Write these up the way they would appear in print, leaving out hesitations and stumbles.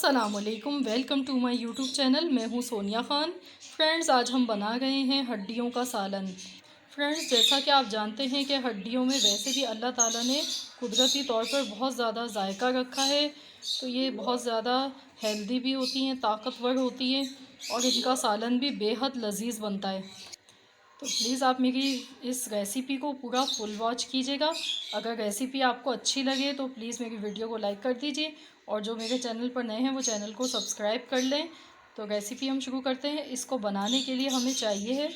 अस्सलामुअलैकुम, welcome to my YouTube channel. मैं हूँ सोनिया ख़ान। फ्रेंड्स, आज हम बना रहे हैं हड्डियों का सालन। फ्रेंड्स, जैसा कि आप जानते हैं कि हड्डियों में वैसे भी अल्लाह ताला ने कुदरती तौर पर बहुत ज़्यादा जायका रखा है, तो ये बहुत ज़्यादा हेल्दी भी होती हैं, ताकतवर होती हैं और इनका सालन भी बेहद लजीज बनता है। तो प्लीज़ आप मेरी इस रेसिपी को पूरा फुल वॉच कीजिएगा। अगर रेसिपी आपको अच्छी लगे तो प्लीज़ मेरी वीडियो को लाइक कर दीजिए और जो मेरे चैनल पर नए हैं वो चैनल को सब्सक्राइब कर लें। तो रेसिपी हम शुरू करते हैं। इसको बनाने के लिए हमें चाहिए है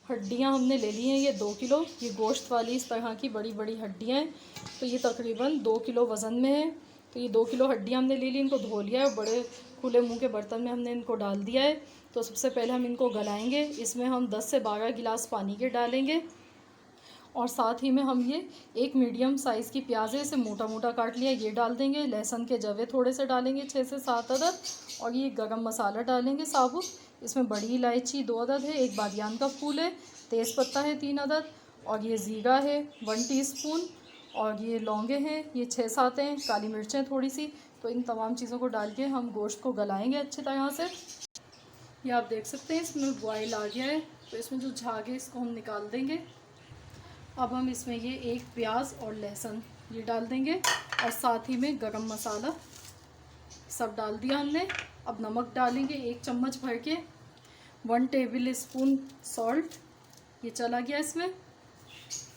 हड्डियाँ। हमने ले ली हैं ये 2 किलो। ये गोश्त वाली इस तरह की बड़ी बड़ी हड्डियाँ हैं, तो ये तकरीबन 2 किलो वज़न में है। तो ये 2 किलो हड्डियाँ हमने ले ली, इनको धो लिया है और बड़े खुले मुंह के बर्तन में हमने इनको डाल दिया है। तो सबसे पहले हम इनको गलाएंगे। इसमें हम 10 से 12 गिलास पानी के डालेंगे और साथ ही में हम ये एक मीडियम साइज़ की प्याज है, इसे मोटा मोटा काट लिया, ये डाल देंगे। लहसुन के जवे थोड़े से डालेंगे, 6 से 7 अदद। और ये गरम मसाला डालेंगे साबुत। इसमें बड़ी इलायची 2 अदद है, एक बादियान का फूल है, तेज़पत्ता है 3 अदद, और ये ज़ीरा है 1 टीस्पून, और ये लौंगे हैं ये 6-7 हैं, काली मिर्चें थोड़ी सी। तो इन तमाम चीज़ों को डाल के हम गोश्त को गलाएंगे अच्छी तरह से। ये आप देख सकते हैं इसमें बॉयल आ गया है, तो इसमें जो झाग है इसको हम निकाल देंगे। अब हम इसमें ये एक प्याज और लहसुन ये डाल देंगे और साथ ही में गरम मसाला सब डाल दिया हमने। अब नमक डालेंगे 1 चम्मच भर के, 1 टेबल स्पून सॉल्ट ये चला गया इसमें।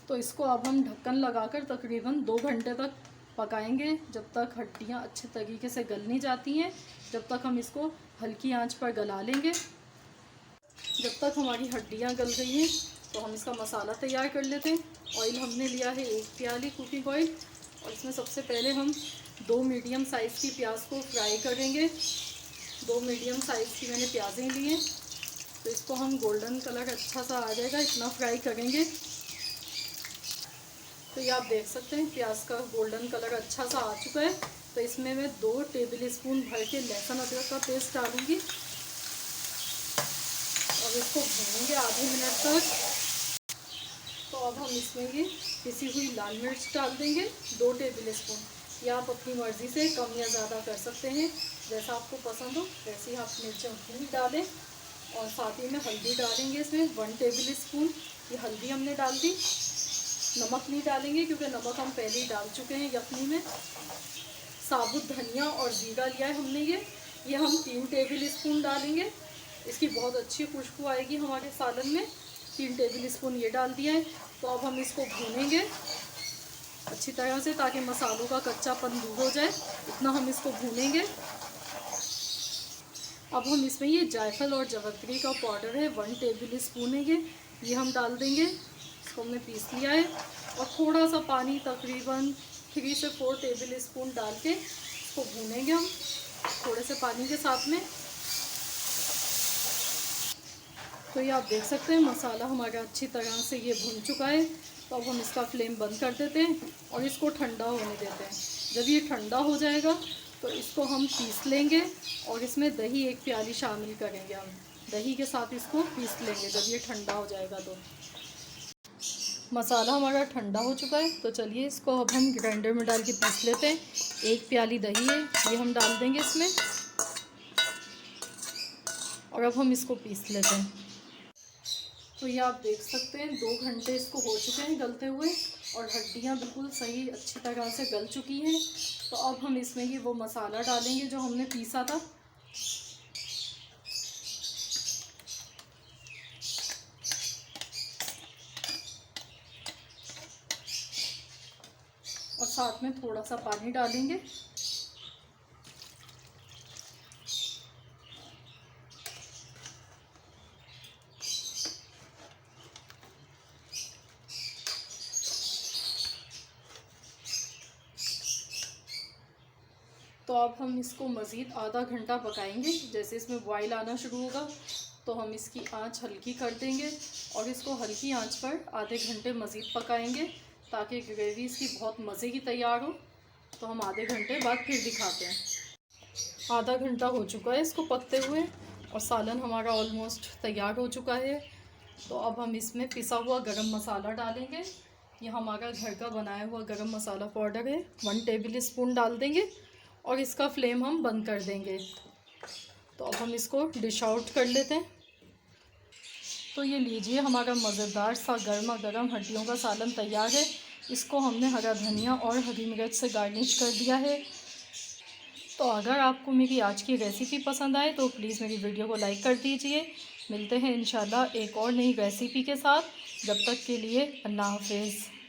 तो इसको अब हम ढक्कन लगाकर तकरीबन 2 घंटे तक पकाएंगे, जब तक हड्डियाँ अच्छे तरीके से गल नहीं जाती हैं। जब तक हम इसको हल्की आंच पर गला लेंगे। जब तक हमारी हड्डियाँ गल गई हैं तो हम इसका मसाला तैयार कर लेते हैं। ऑयल हमने लिया है 1 प्याली कुकिंग ऑयल, और इसमें सबसे पहले हम 2 मीडियम साइज़ की प्याज को फ्राई करेंगे। 2 मीडियम साइज़ की मैंने प्याज़ें ली हैं, तो इसको हम गोल्डन कलर अच्छा सा आ जाएगा इतना फ्राई करेंगे। तो ये आप देख सकते हैं प्याज का गोल्डन कलर अच्छा सा आ चुका है। तो इसमें मैं 2 टेबल स्पून भर के लहसुन अदरक का पेस्ट डालूँगी और इसको भूनेंगे आधे मिनट तक। तो अब हम इसमें ये पिसी हुई लाल मिर्च डाल देंगे 2 टेबल स्पून। या आप अपनी मर्ज़ी से कम या ज़्यादा कर सकते हैं, जैसा आपको पसंद हो वैसे ही आप मिर्चें उतनी डालें। और साथ ही में हल्दी डालेंगे इसमें 1 टेबल स्पून, ये हल्दी हमने डाल दी। नमक नहीं डालेंगे क्योंकि नमक हम पहले ही डाल चुके हैं यखनी में। साबुत धनिया और ज़ीरा लिया है हमने, ये हम 3 टेबल स्पून डालेंगे। इसकी बहुत अच्छी खुशबू आएगी हमारे सालन में। 3 टेबल स्पून ये डाल दिया है। तो अब हम इसको भूनेंगे अच्छी तरह से ताकि मसालों का कच्चापन दूर हो जाए, इतना हम इसको भूनेंगे। अब हम इसमें ये जायफल और जवत्री का पाउडर है 1 टेबल स्पून है, ये हम डाल देंगे। इसको हमने पीस लिया है और थोड़ा सा पानी तकरीबन 3 से 4 टेबल स्पून डाल के इसको भूनेंगे हम थोड़े से पानी के साथ में। तो ये आप देख सकते हैं मसाला हमारा अच्छी तरह से ये भून चुका है। तो अब हम इसका फ्लेम बंद कर देते हैं और इसको ठंडा होने देते हैं। जब ये ठंडा हो जाएगा तो इसको हम पीस लेंगे और इसमें दही 1 प्याली शामिल करेंगे। हम दही के साथ इसको पीस लेंगे जब ये ठंडा हो जाएगा। तो मसाला हमारा ठंडा हो चुका है, तो चलिए इसको अब हम ग्राइंडर में डाल के पीस लेते हैं। 1 प्याली दही है ये हम डाल देंगे इसमें और अब हम इसको पीस लेते हैं। तो ये आप देख सकते हैं 2 घंटे इसको हो चुके हैं गलते हुए और हड्डियां बिल्कुल सही अच्छी तरह से गल चुकी हैं। तो अब हम इसमें ये वो मसाला डालेंगे जो हमने पीसा था। और साथ में थोड़ा सा पानी डालेंगे। तो अब हम इसको मज़ीद आधा घंटा पकाएंगे। जैसे इसमें बॉयल आना शुरू होगा तो हम इसकी आंच हल्की कर देंगे और इसको हल्की आंच पर आधे घंटे मज़ीद पकाएंगे ताकि ग्रेवी इसकी बहुत मज़े की तैयार हो। तो हम आधे घंटे बाद फिर दिखाते हैं। आधा घंटा हो चुका है इसको पकते हुए और सालन हमारा ऑलमोस्ट तैयार हो चुका है। तो अब हम इसमें पिसा हुआ गरम मसाला डालेंगे। ये हमारा घर का बनाया हुआ गरम मसाला पाउडर है, 1 टेबल स्पून डाल देंगे और इसका फ्लेम हम बंद कर देंगे। तो अब हम इसको डिश आउट कर लेते हैं। तो ये लीजिए, हमारा मज़ेदार सा गर्मा गर्म हड्डियों का सालन तैयार है। इसको हमने हरा धनिया और हरी मिर्च से गार्निश कर दिया है। तो अगर आपको मेरी आज की रेसिपी पसंद आए तो प्लीज़ मेरी वीडियो को लाइक कर दीजिए। मिलते हैं इंशाल्लाह एक और नई रेसिपी के साथ। जब तक के लिए अल्लाह हाफ़िज़।